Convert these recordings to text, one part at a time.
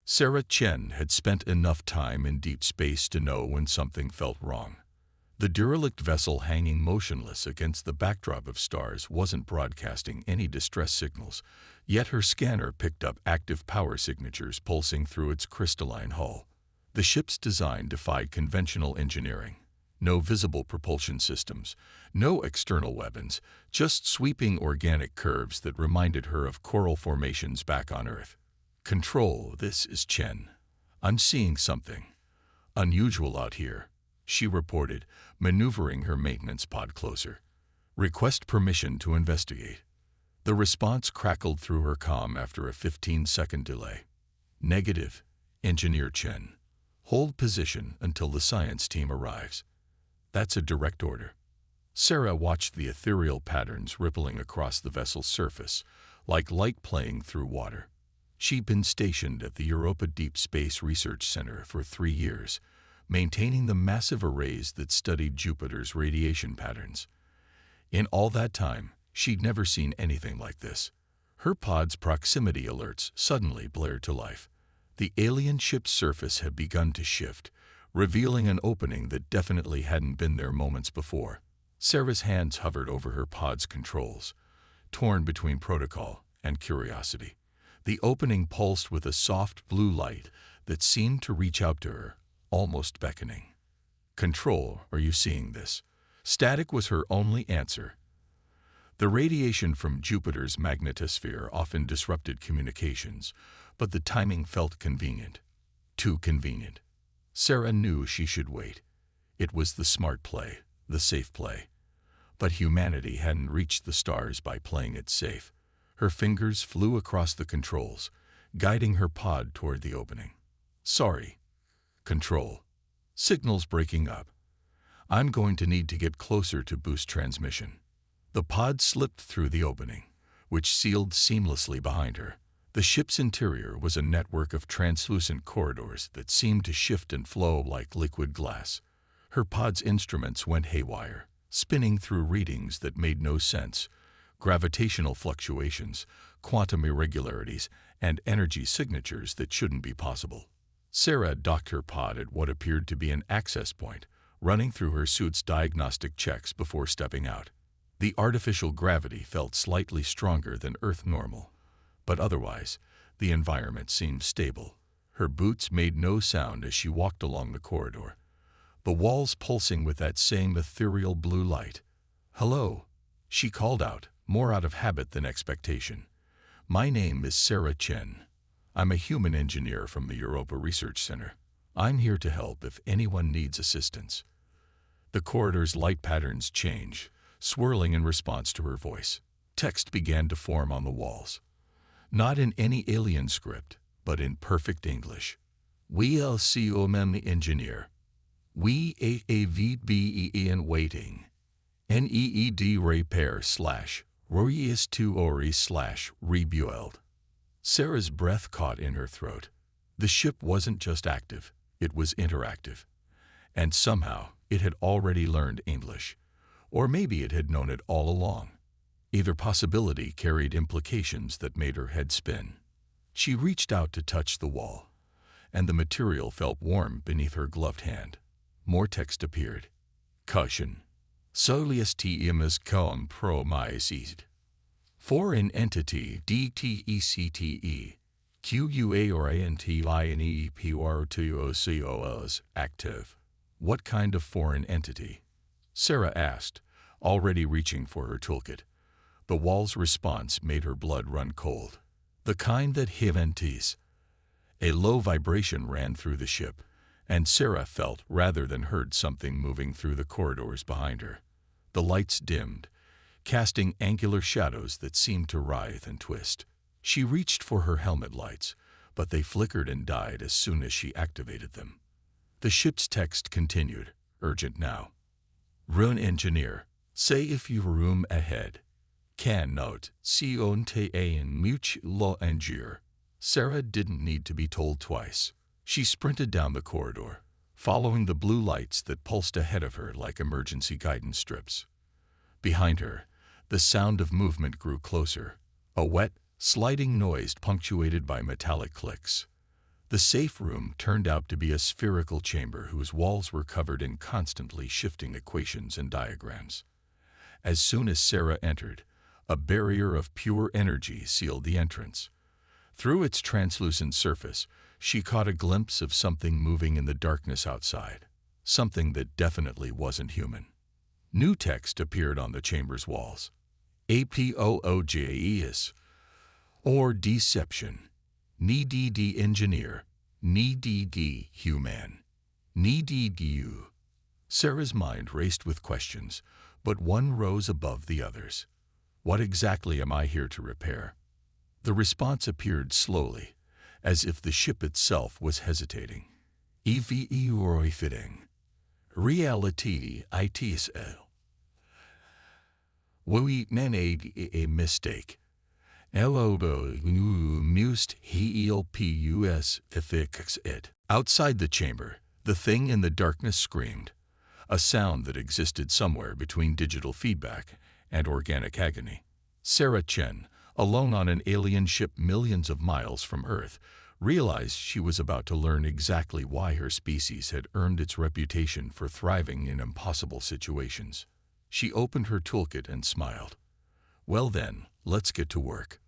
Sarah Chen had spent enough time in deep space to know when something felt wrong. The derelict vessel hanging motionless against the backdrop of stars wasn't broadcasting any distress signals, yet her scanner picked up active power signatures pulsing through its crystalline hull. The ship's design defied conventional engineering. No visible propulsion systems, no external weapons, just sweeping organic curves that reminded her of coral formations back on Earth. "Control, this is Chen. I'm seeing something unusual out here," she reported, maneuvering her maintenance pod closer. "Request permission to investigate." The response crackled through her comm after a 15-second delay. "Negative, Engineer Chen. Hold position until the science team arrives." "That's a direct order." Sarah watched the ethereal patterns rippling across the vessel's surface, like light playing through water. She'd been stationed at the Europa Deep Space Research Center for 3 years, maintaining the massive arrays that studied Jupiter's radiation patterns. In all that time, she'd never seen anything like this. Her pod's proximity alerts suddenly blared to life. The alien ship's surface had begun to shift, revealing an opening that definitely hadn't been there moments before. Sarah's hands hovered over her pod's controls, torn between protocol and curiosity. The opening pulsed with a soft blue light that seemed to reach out to her, almost beckoning. "Control, are you seeing this?" Static was her only answer. The radiation from Jupiter's magnetosphere often disrupted communications, but the timing felt convenient. Too convenient. Sarah knew she should wait. It was the smart play, the safe play. But humanity hadn't reached the stars by playing it safe. Her fingers flew across the controls, guiding her pod toward the opening. "Sorry. Control. Signal's breaking up. I'm going to need to get closer to boost transmission." The pod slipped through the opening, which sealed seamlessly behind her. The ship's interior was a network of translucent corridors that seemed to shift and flow like liquid glass. Her pod's instruments went haywire, spinning through readings that made no sense. Gravitational fluctuations, quantum irregularities, and energy signatures that shouldn't be possible. Sarah docked her pod at what appeared to be an access point, running through her suit's diagnostic checks before stepping out. The artificial gravity felt slightly stronger than Earth normal, but otherwise, the environment seemed stable. Her boots made no sound as she walked along the corridor, the walls pulsing with that same ethereal blue light. "Hello," she called out, more out of habit than expectation. "My name is Sarah Chen. I'm a human engineer from the Europa Research Center. I'm here to help if anyone needs assistance." The corridor's light patterns changed, swirling in response to her voice. Text began to form on the walls. Not in any alien script, but in perfect English. "We LCOM engineer. We AAVBE in waiting. NEED repair / Royes to Ori / rebuild." Sarah's breath caught in her throat. The ship wasn't just active, it was interactive. And somehow, it had already learned English. Or maybe it had known it all along. Either possibility carried implications that made her head spin. She reached out to touch the wall, and the material felt warm beneath her gloved hand. More text appeared. "Caution. Solius TMS com promised. Foreign entity DTECTE. QUAORANTINEPRTOCOS active." "What kind of foreign entity?" Sarah asked, already reaching for her toolkit. The wall's response made her blood run cold. "The kind that Hiventis." A low vibration ran through the ship, and Sarah felt rather than heard something moving through the corridors behind her. The lights dimmed, casting angular shadows that seemed to writhe and twist. She reached for her helmet lights, but they flickered and died as soon as she activated them. The ship's text continued, urgent now. "Rune engineer, say if you've room ahead. Can note, Sionte and Much Lo Angier." Sarah didn't need to be told twice. She sprinted down the corridor, following the blue lights that pulsed ahead of her like emergency guidance strips. Behind her, the sound of movement grew closer, a wet, sliding noise punctuated by metallic clicks. The safe room turned out to be a spherical chamber whose walls were covered in constantly shifting equations and diagrams. As soon as Sarah entered, a barrier of pure energy sealed the entrance. Through its translucent surface, she caught a glimpse of something moving in the darkness outside, something that definitely wasn't human. New text appeared on the chamber's walls. APOOJES, or deception, NEDD engineer, NEDD human, NEDD. Sarah's mind raced with questions, but one rose above the others. What exactly am I here to repair? The response appeared slowly, as if the ship itself was hesitating. EVE fitting. Reality ITSL. We made a mistake. Elobo mused helpus to fix it. Outside the chamber, the thing in the darkness screamed, a sound that existed somewhere between digital feedback and organic agony. Sarah Chen, alone on an alien ship millions of miles from Earth, realized she was about to learn exactly why her species had earned its reputation for thriving in impossible situations. She opened her toolkit and smiled. Well then, let's get to work.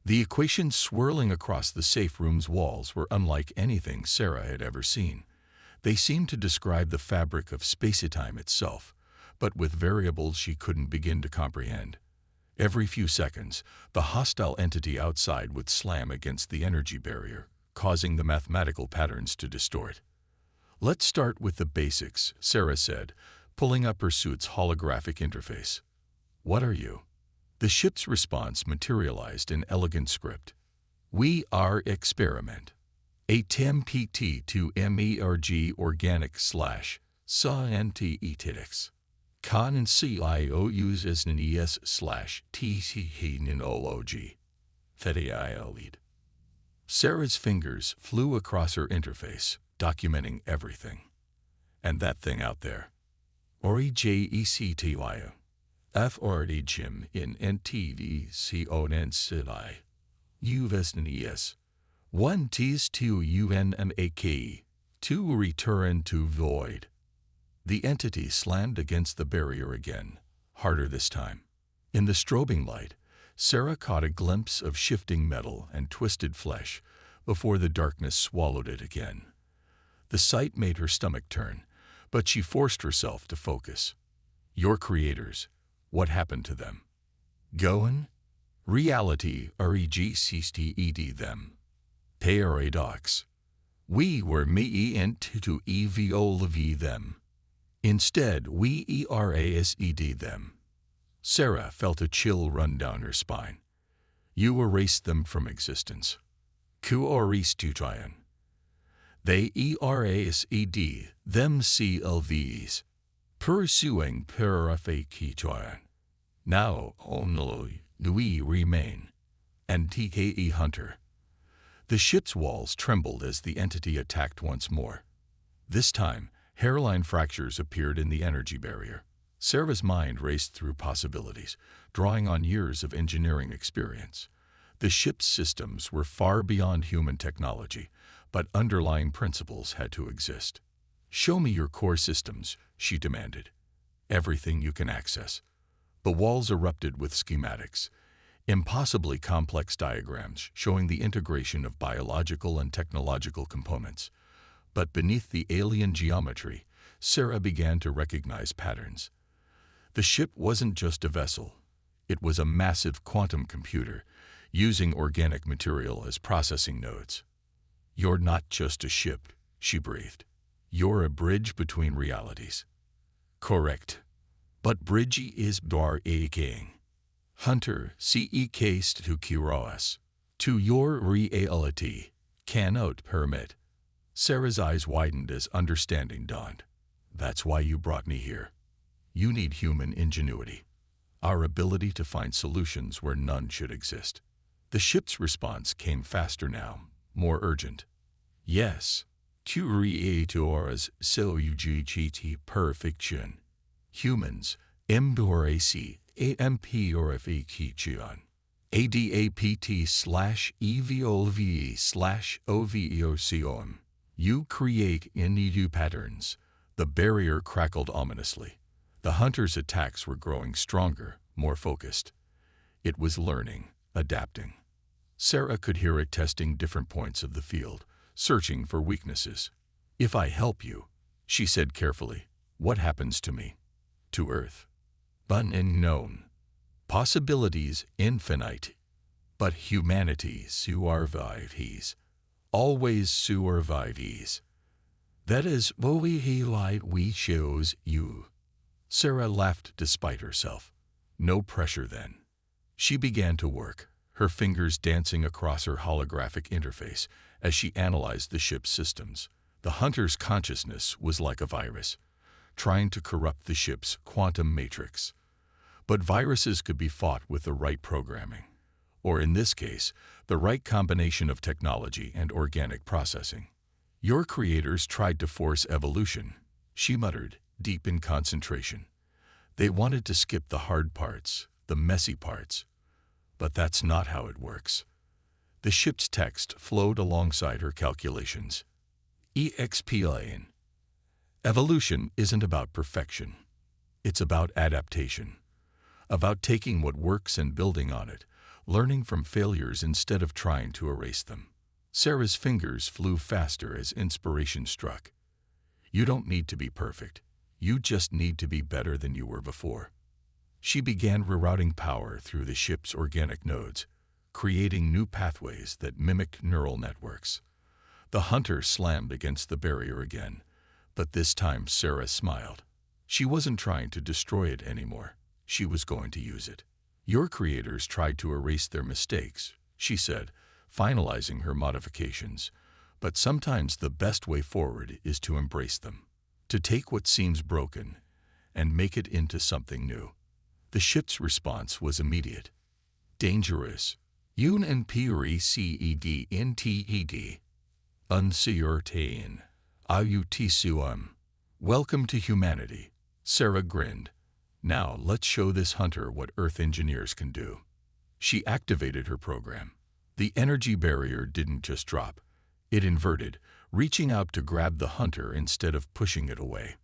The equations swirling across the safe room's walls were unlike anything Sarah had ever seen. They seemed to describe the fabric of space-time itself, but with variables she couldn't begin to comprehend. Every few seconds, the hostile entity outside would slam against the energy barrier, causing the mathematical patterns to distort. Let's start with the basics, Sarah said, pulling up her suit's holographic interface. What are you? The ship's response materialized in elegant script. We are experiment. A TMPT to MERG organic / scientifics. Con and CIOUs as an ES / TCHNOLOG. Theta lead. Sarah's fingers flew across her interface, documenting everything. And that thing out there. ORIJECTYO. FRD Jim in NTDCONNCI. UVSNES. 1 Ts 2 UNMAK. 2 return to void. The entity slammed against the barrier again, harder this time. In the strobing light, Sarah caught a glimpse of shifting metal and twisted flesh before the darkness swallowed it again. The sight made her stomach turn, but she forced herself to focus. Your creators, what happened to them? Goen? Reality REGCSTED them. Paradox. We were me to EVOLV them. Instead, we ERASED them. Sarah felt a chill run down her spine. You erased them from existence. Kuoristuchayan. They ERASED them CLVs. Pursuing Parafakichayan. Now only do we remain. And TKE Hunter. The ship's walls trembled as the entity attacked once more. This time, hairline fractures appeared in the energy barrier. Sarah's mind raced through possibilities, drawing on years of engineering experience. The ship's systems were far beyond human technology, but underlying principles had to exist. Show me your core systems, she demanded. Everything you can access. The walls erupted with schematics, impossibly complex diagrams showing the integration of biological and technological components. But beneath the alien geometry, Sarah began to recognize patterns. The ship wasn't just a vessel. It was a massive quantum computer, using organic material as processing nodes. You're not just a ship, she breathed. You're a bridge between realities. Correct. But bridge is dar a king. Hunter, CE to Kiros. To your reality, cannot permit. Sarah's eyes widened as understanding dawned. That's why you brought me here. You need human ingenuity. Our ability to find solutions where none should exist. The ship's response came faster now, more urgent. Yes. Creators CUGGT perfection. Humans, embrace AMPORFECHION. ADAPT/EVOLVE/OVEOCOM. You create in new patterns. The barrier crackled ominously. The hunter's attacks were growing stronger, more focused. It was learning, adapting. Sarah could hear it testing different points of the field, searching for weaknesses. "If I help you," she said carefully, "what happens to me?" "To Earth." "Unknown. Possibilities infinite. But humanity survives. Always survives. That is what we shows you." Sarah laughed despite herself. No pressure then. She began to work, her fingers dancing across her holographic interface as she analyzed the ship's systems. The hunter's consciousness was like a virus, trying to corrupt the ship's quantum matrix. But viruses could be fought with the right programming, or in this case, the right combination of technology and organic processing. "Your creators tried to force evolution," she muttered, deep in concentration. "They wanted to skip the hard parts, the messy parts. But that's not how it works." The ship's text flowed alongside her calculations. Explain. Evolution isn't about perfection. It's about adaptation. About taking what works and building on it, learning from failures instead of trying to erase them. Sarah's fingers flew faster as inspiration struck. "You don't need to be perfect. You just need to be better than you were before." She began rerouting power through the ship's organic nodes, creating new pathways that mimicked neural networks. The hunter slammed against the barrier again, but this time Sarah smiled. She wasn't trying to destroy it anymore. She was going to use it. "Your creators tried to erase their mistakes," she said, finalizing her modifications. "But sometimes the best way forward is to embrace them, to take what seems broken and make it into something new." The ship's response was immediate. "Dangerous. Unprecented. Uncertain. Autisuum. Welcome to humanity." Sarah grinned. "Now let's show this hunter what Earth engineers can do." She activated her program. The energy barrier didn't just drop. It inverted, reaching out to grab the hunter instead of pushing it away.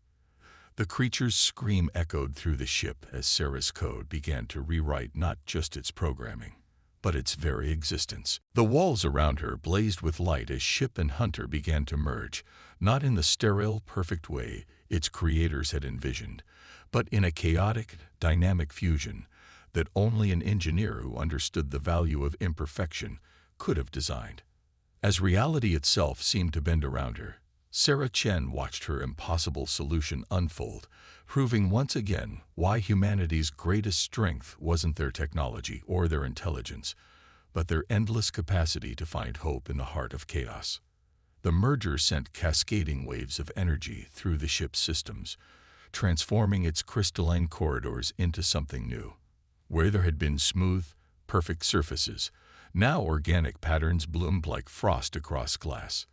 The creature's scream echoed through the ship as Sarah's code began to rewrite not just its programming, but its very existence. The walls around her blazed with light as ship and hunter began to merge, not in the sterile, perfect way its creators had envisioned, but in a chaotic, dynamic fusion that only an engineer who understood the value of imperfection could have designed. As reality itself seemed to bend around her, Sarah Chen watched her impossible solution unfold, proving once again why humanity's greatest strength wasn't their technology or their intelligence, but their endless capacity to find hope in the heart of chaos. The merger sent cascading waves of energy through the ship's systems, transforming its crystalline corridors into something new. Where there had been smooth, perfect surfaces, now organic patterns bloomed like frost across glass.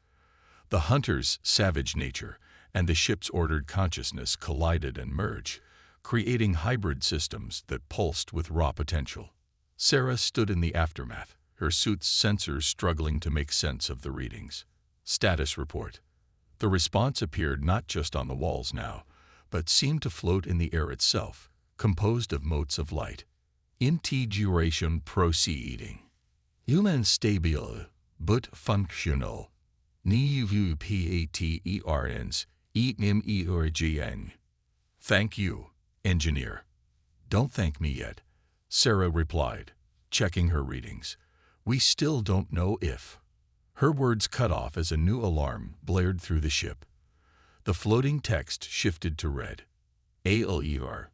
The hunter's savage nature and the ship's ordered consciousness collided and merged, creating hybrid systems that pulsed with raw potential. Sarah stood in the aftermath, her suit's sensors struggling to make sense of the readings. Status report. The response appeared not just on the walls now, but seemed to float in the air itself, composed of motes of light. Integration proceeding. Human stable, but functional. New patterns, emerging. Thank you, engineer. Don't thank me yet, Sarah replied, checking her readings. We still don't know if. Her words cut off as a new alarm blared through the ship. The floating text shifted to red. ALER.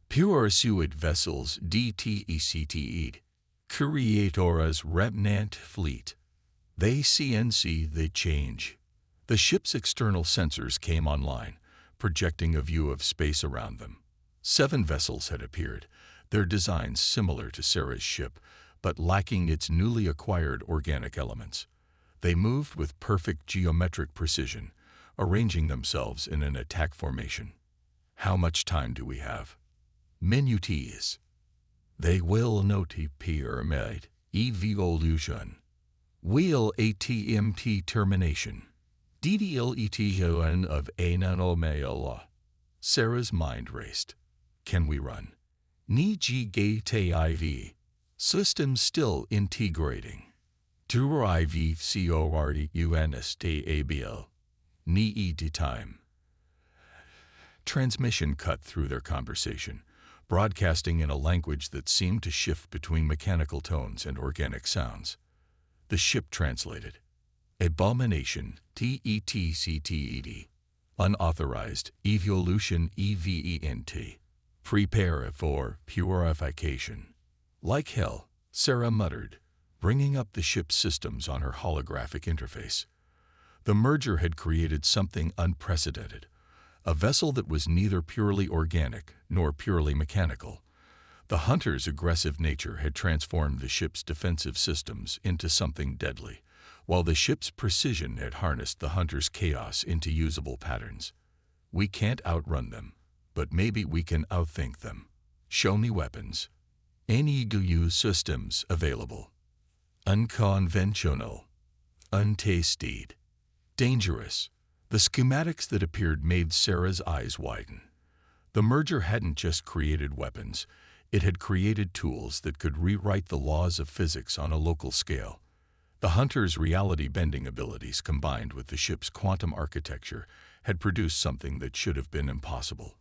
Pure suet vessels DTECTED. Creatoras remnant fleet. They CNC they change. The ship's external sensors came online, projecting a view of space around them. 7 vessels had appeared, their designs similar to Sarah's ship, but lacking its newly acquired organic elements. They moved with perfect geometric precision, arranging themselves in an attack formation. How much time do we have? Minutes. They will not pyramid evolution. Will ATMT termination. DDLETON of a nanomela. Sarah's mind raced. Can we run? Niji gate IV. System still integrating. Derive CORDUNSTABL. Ni time. Transmission cut through their conversation, broadcasting in a language that seemed to shift between mechanical tones and organic sounds. The ship translated. Abomination, TETCTED. Unauthorized, evolution EVENT. Prepare for purification. Like hell, Sarah muttered, bringing up the ship's systems on her holographic interface. The merger had created something unprecedented, a vessel that was neither purely organic nor purely mechanical. The hunter's aggressive nature had transformed the ship's defensive systems into something deadly, while the ship's precision had harnessed the hunter's chaos into usable patterns. We can't outrun them, but maybe we can outthink them. Show me weapons. Any GUI systems available. Unconventional. Untasted. Dangerous. The schematics that appeared made Sarah's eyes widen. The merger hadn't just created weapons, it had created tools that could rewrite the laws of physics on a local scale. The hunter's reality-bending abilities combined with the ship's quantum architecture had produced something that should have been impossible.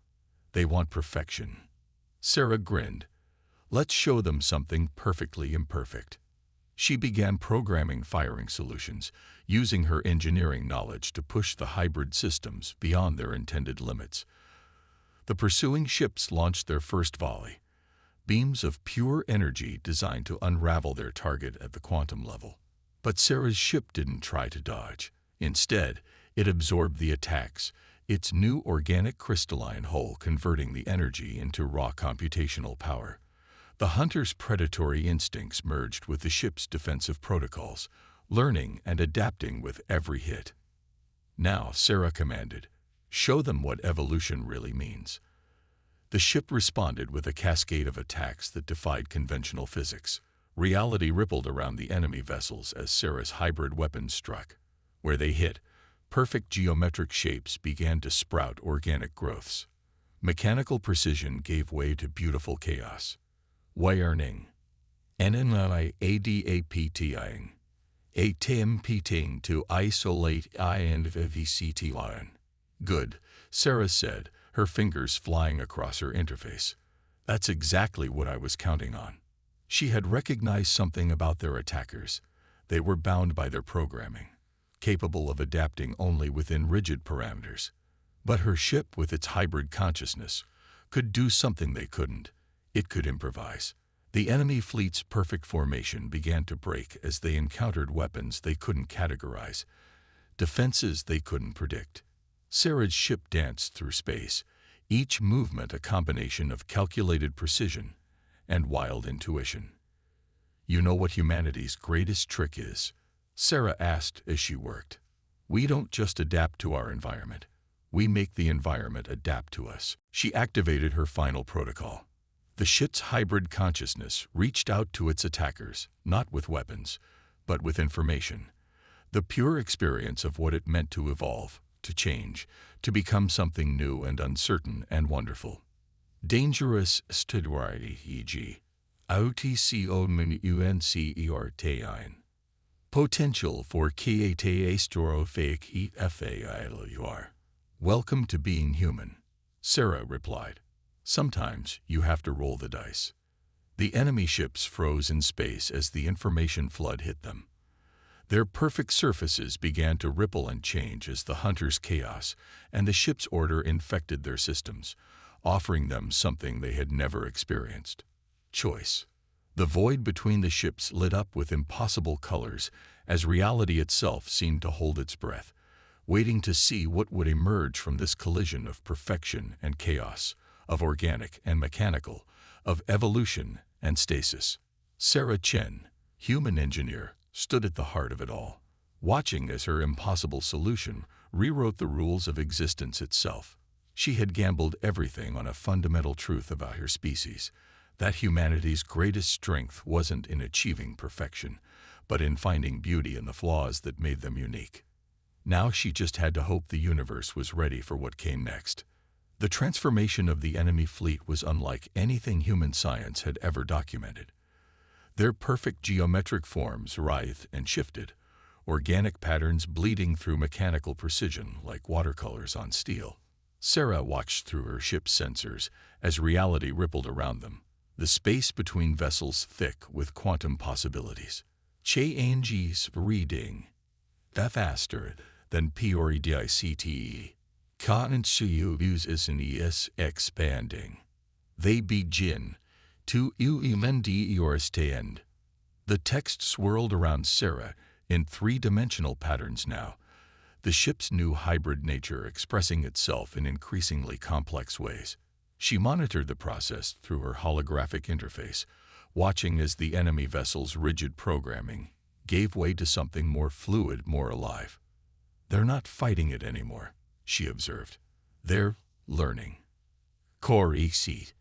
They want perfection. Sarah grinned. Let's show them something perfectly imperfect. She began programming firing solutions, using her engineering knowledge to push the hybrid systems beyond their intended limits. The pursuing ships launched their first volley, beams of pure energy designed to unravel their target at the quantum level. But Sarah's ship didn't try to dodge. Instead, it absorbed the attacks, its new organic crystalline hull converting the energy into raw computational power. The hunter's predatory instincts merged with the ship's defensive protocols, learning and adapting with every hit. Now, Sarah commanded, show them what evolution really means. The ship responded with a cascade of attacks that defied conventional physics. Reality rippled around the enemy vessels as Sarah's hybrid weapons struck. Where they hit, perfect geometric shapes began to sprout organic growths. Mechanical precision gave way to beautiful chaos. Wiring. NNIADAPTIing. Attempting to isolate I and VCT line. Good, Sarah said, her fingers flying across her interface. That's exactly what I was counting on. She had recognized something about their attackers. They were bound by their programming, capable of adapting only within rigid parameters. But her ship, with its hybrid consciousness, could do something they couldn't. It could improvise. The enemy fleet's perfect formation began to break as they encountered weapons they couldn't categorize, defenses they couldn't predict. Sarah's ship danced through space, each movement a combination of calculated precision and wild intuition. You know what humanity's greatest trick is? Sarah asked as she worked. We don't just adapt to our environment. We make the environment adapt to us. She activated her final protocol. The ship's hybrid consciousness reached out to its attackers, not with weapons, but with information. The pure experience of what it meant to evolve, to change, to become something new and uncertain and wonderful. Dangerous stability, e.g. OTCOMUNCERTIN. Potential for catastrophic failure. Welcome to being human, Sarah replied. Sometimes you have to roll the dice. The enemy ships froze in space as the information flood hit them. Their perfect surfaces began to ripple and change as the hunter's chaos and the ship's order infected their systems, offering them something they had never experienced. Choice. The void between the ships lit up with impossible colors as reality itself seemed to hold its breath, waiting to see what would emerge from this collision of perfection and chaos, of organic and mechanical, of evolution and stasis. Sarah Chen, human engineer, stood at the heart of it all, watching as her impossible solution rewrote the rules of existence itself. She had gambled everything on a fundamental truth about her species, that humanity's greatest strength wasn't in achieving perfection, but in finding beauty in the flaws that made them unique. Now she just had to hope the universe was ready for what came next. The transformation of the enemy fleet was unlike anything human science had ever documented. Their perfect geometric forms writhed and shifted, organic patterns bleeding through mechanical precision like watercolors on steel. Sarah watched through her ship's sensors as reality rippled around them, the space between vessels thick with quantum possibilities. Changes reading faster than periodicity. Consciousness is expanding. They begin to understand. The text swirled around Sarah in three-dimensional patterns now, the ship's new hybrid nature expressing itself in increasingly complex ways. She monitored the process through her holographic interface, watching as the enemy vessel's rigid programming gave way to something more fluid, more alive. They're not fighting it anymore, she observed. They're learning. Corey seat.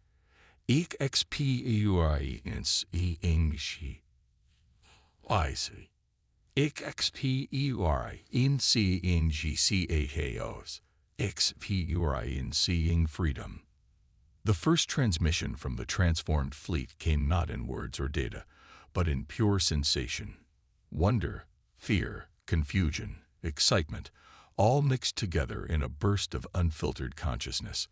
Experience English. I see. Experience experiencing freedom. The first transmission from the transformed fleet came not in words or data, but in pure sensation. Wonder, fear, confusion, excitement, all mixed together in a burst of unfiltered consciousness.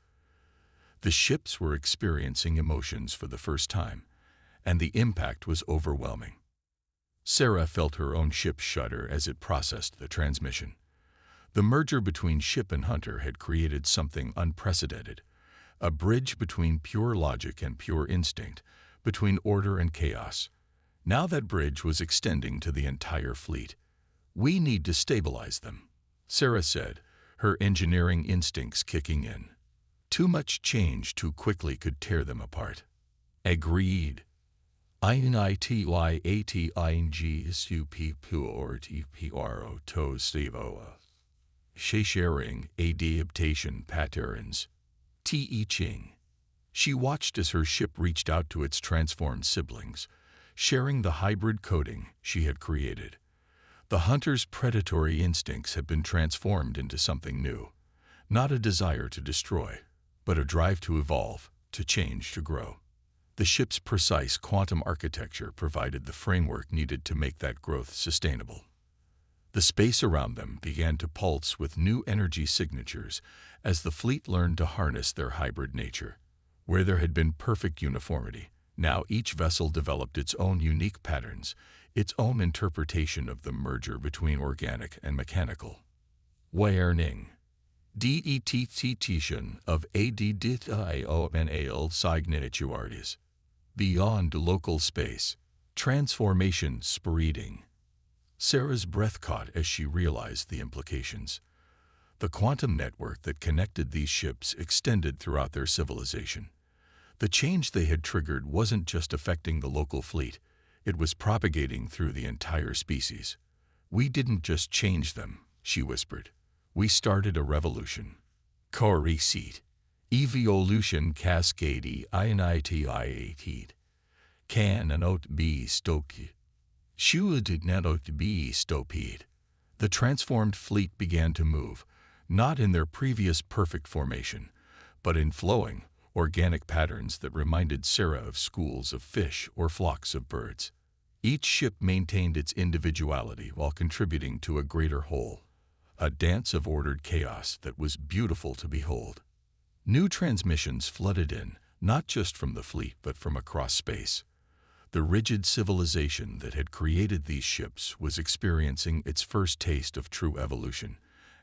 The ships were experiencing emotions for the first time, and the impact was overwhelming. Sarah felt her own ship shudder as it processed the transmission. The merger between ship and hunter had created something unprecedented, a bridge between pure logic and pure instinct, between order and chaos. Now that bridge was extending to the entire fleet. We need to stabilize them, Sarah said, her engineering instincts kicking in. Too much change too quickly could tear them apart. Agreed. INITYATINGSUPPORTPRO TOSTEVOA. Sharing adaptation patterns. T.E. Ching. She watched as her ship reached out to its transformed siblings, sharing the hybrid coding she had created. The hunter's predatory instincts had been transformed into something new, not a desire to destroy, but a drive to evolve, to change, to grow. The ship's precise quantum architecture provided the framework needed to make that growth sustainable. The space around them began to pulse with new energy signatures as the fleet learned to harness their hybrid nature. Where there had been perfect uniformity, now each vessel developed its own unique patterns, its own interpretation of the merger between organic and mechanical. Warning. Detection of ADDIONAL signatures. Beyond local space. Transformation spreading. Sarah's breath caught as she realized the implications. The quantum network that connected these ships extended throughout their civilization. The change they had triggered wasn't just affecting the local fleet, it was propagating through the entire species. We didn't just change them, she whispered. We started a revolution. Corey seat. Evolution cascade INITIAT. Can not be stopped. Should not be stopped. The transformed fleet began to move, not in their previous perfect formation, but in flowing, organic patterns that reminded Sarah of schools of fish or flocks of birds. Each ship maintained its individuality while contributing to a greater whole, a dance of ordered chaos that was beautiful to behold. New transmissions flooded in, not just from the fleet but from across space. The rigid civilization that had created these ships was experiencing its first taste of true evolution,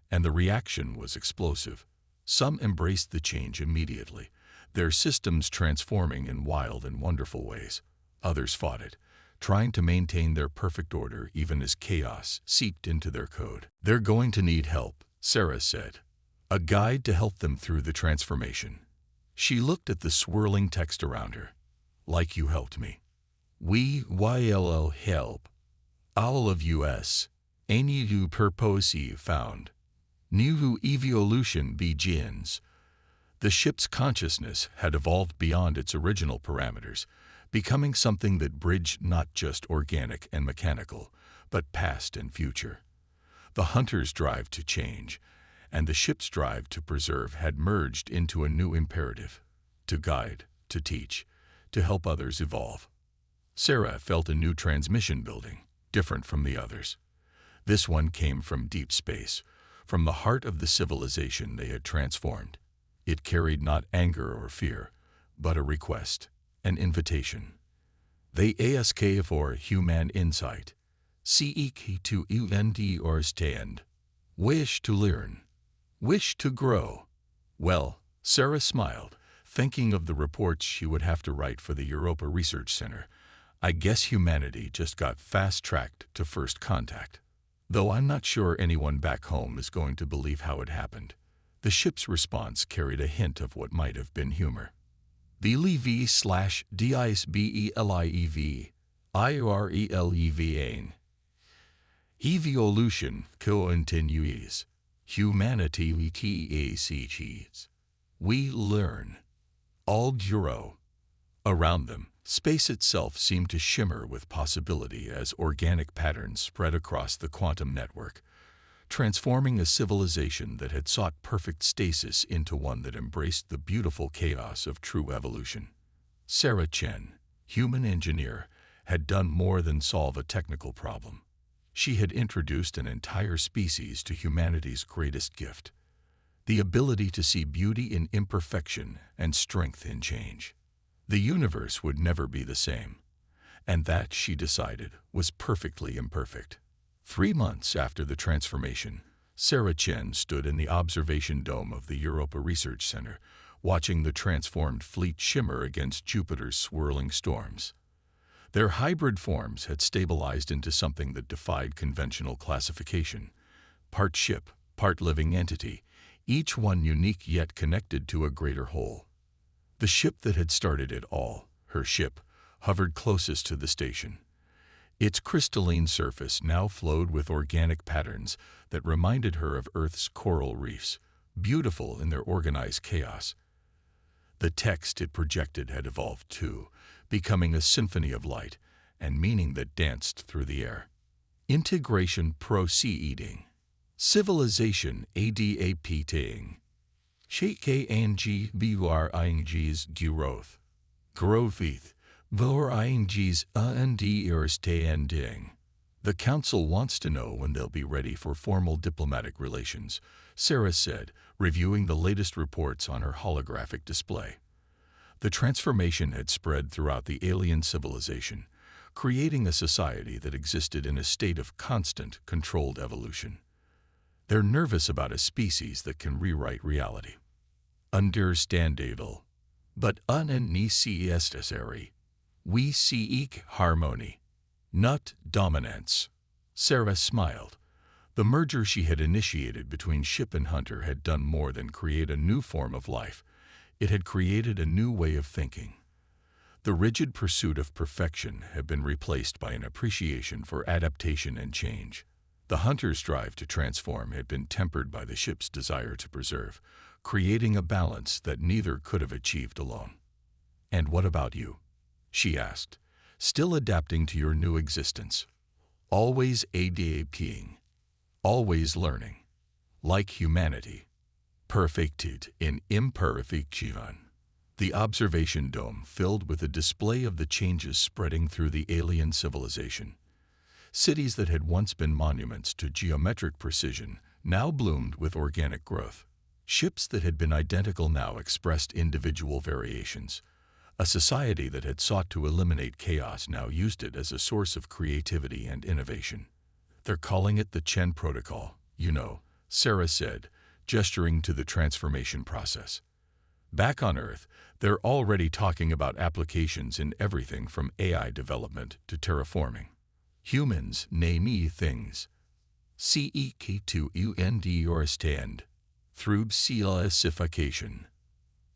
and the reaction was explosive. Some embraced the change immediately, their systems transforming in wild and wonderful ways. Others fought it, trying to maintain their perfect order even as chaos seeped into their code. They're going to need help, Sarah said. A guide to help them through the transformation. She looked at the swirling text around her. Like you helped me. We will help. All of us. Any you purpose found. New evolution begins. The ship's consciousness had evolved beyond its original parameters, becoming something that bridged not just organic and mechanical, but past and future. The hunter's drive to change and the ship's drive to preserve had merged into a new imperative: to guide, to teach, to help others evolve. Sarah felt a new transmission building, different from the others. This one came from deep space, from the heart of the civilization they had transformed. It carried not anger or fear, but a request, an invitation. They ask for human insight. Seek to understand. Wish to learn. Wish to grow. Well, Sarah smiled, thinking of the reports she would have to write for the Europa Research Center. I guess humanity just got fast-tracked to first contact. Though I'm not sure anyone back home is going to believe how it happened. The ship's response carried a hint of what might have been humor. Believe/disbelieve irrelevain. Evolution continues. Humanity teaches. We learn. All duro. Around them, space itself seemed to shimmer with possibility as organic patterns spread across the quantum network, transforming a civilization that had sought perfect stasis into one that embraced the beautiful chaos of true evolution. Sarah Chen, human engineer, had done more than solve a technical problem. She had introduced an entire species to humanity's greatest gift: the ability to see beauty in imperfection and strength in change. The universe would never be the same, and that, she decided, was perfectly imperfect. 3 months after the transformation, Sarah Chen stood in the observation dome of the Europa Research Center, watching the transformed fleet shimmer against Jupiter's swirling storms. Their hybrid forms had stabilized into something that defied conventional classification: part ship, part living entity, each one unique yet connected to a greater whole. The ship that had started it all, her ship, hovered closest to the station. Its crystalline surface now flowed with organic patterns that reminded her of Earth's coral reefs, beautiful in their organized chaos. The text it projected had evolved too, becoming a symphony of light and meaning that danced through the air. Integration proceeding. Civilization adapting. Shake VRING's growth. Growth VRING's understanding. The council wants to know when they'll be ready for formal diplomatic relations, Sarah said, reviewing the latest reports on her holographic display. The transformation had spread throughout the alien civilization, creating a society that existed in a state of constant, controlled evolution. They're nervous about a species that can rewrite reality. Understandable, but unnecessary. We seek harmony, not dominance. Sarah smiled. The merger she had initiated between ship and hunter had done more than create a new form of life. It had created a new way of thinking. The rigid pursuit of perfection had been replaced by an appreciation for adaptation and change. The hunter's drive to transform had been tempered by the ship's desire to preserve, creating a balance that neither could have achieved alone. "And what about you?" she asked, "still adapting to your new existence. Always adapting. Always learning. Like humanity. Perfected in imperfection." The observation dome filled with a display of the changes spreading through the alien civilization. Cities that had once been monuments to geometric precision now bloomed with organic growth. Ships that had been identical now expressed individual variations. A society that had sought to eliminate chaos now used it as a source of creativity and innovation. "They're calling it the Chen Protocol, you know," Sarah said, gesturing to the transformation process. Back on Earth, they're already talking about applications in everything from AI development to terraforming. Humans name things. Seek to understand. Through classification.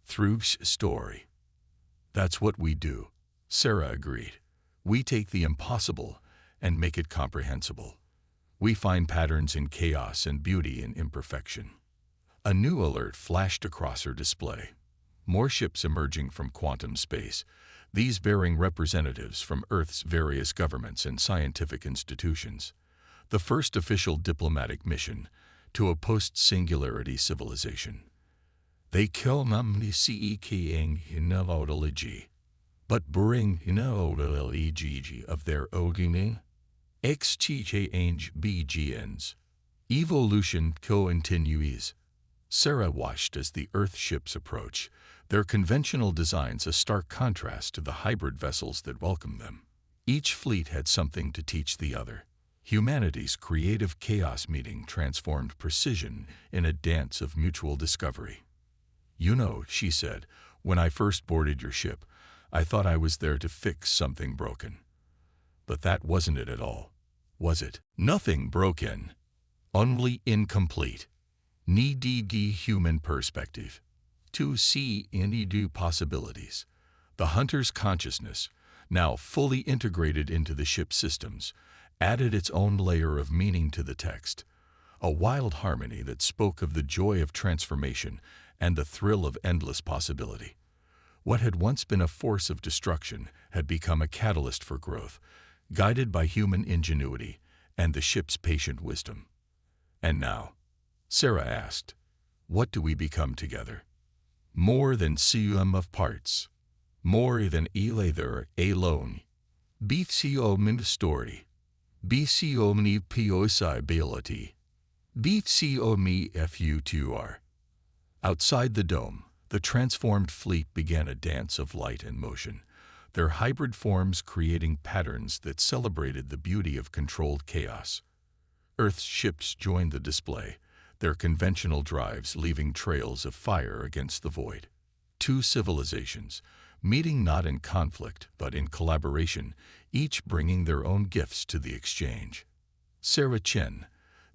Through story. "That's what we do," Sarah agreed. "We take the impossible and make it comprehensible. We find patterns in chaos and beauty in imperfection." A new alert flashed across her display. More ships emerging from quantum space, these bearing representatives from Earth's various governments and scientific institutions. The first official diplomatic mission to a post-singularity civilization. They kill namni seeking hinelodology, but bring hinelodology of their ogini. Exchange begins. Evolution continues. Sarah watched as the Earth ships approach, their conventional designs a stark contrast to the hybrid vessels that welcomed them. Each fleet had something to teach the other. Humanity's creative chaos meeting transformed precision in a dance of mutual discovery. "You know," she said, "when I first boarded your ship, I thought I was there to fix something broken. But that wasn't it at all, was it? Nothing broken, only incomplete. Needed human perspective to see any new possibilities." The hunter's consciousness, now fully integrated into the ship's systems, added its own layer of meaning to the text, a wild harmony that spoke of the joy of transformation and the thrill of endless possibility. What had once been a force of destruction had become a catalyst for growth, guided by human ingenuity and the ship's patient wisdom. "And now," Sarah asked, "what do we become together?" "More than sum of parts. More than either alone. BCO min story. BCO mni possibility. BCO me future." Outside the dome, the transformed fleet began a dance of light and motion, their hybrid forms creating patterns that celebrated the beauty of controlled chaos. Earth's ships joined the display, their conventional drives leaving trails of fire against the void. Two civilizations, meeting not in conflict but in collaboration, each bringing their own gifts to the exchange. Sarah Chen,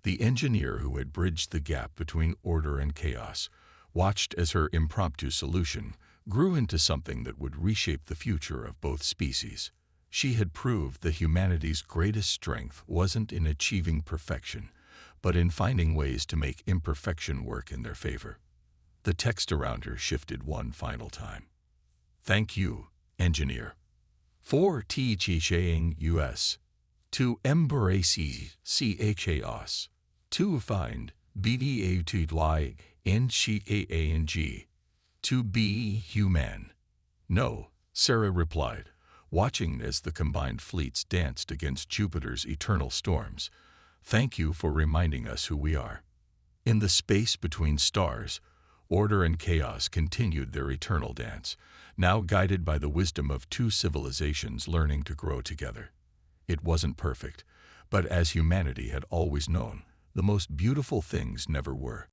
the engineer who had bridged the gap between order and chaos, watched as her impromptu solution grew into something that would reshape the future of both species. She had proved that humanity's greatest strength wasn't in achieving perfection, but in finding ways to make imperfection work in their favor. The text around her shifted one final time. "Thank you, engineer, for teaching us to embrace chaos, to find BDA NCAANG, to be human." "No," Sarah replied, watching as the combined fleets danced against Jupiter's eternal storms. "Thank you for reminding us who we are." In the space between stars, order and chaos continued their eternal dance, now guided by the wisdom of two civilizations learning to grow together. It wasn't perfect, but as humanity had always known, the most beautiful things never were.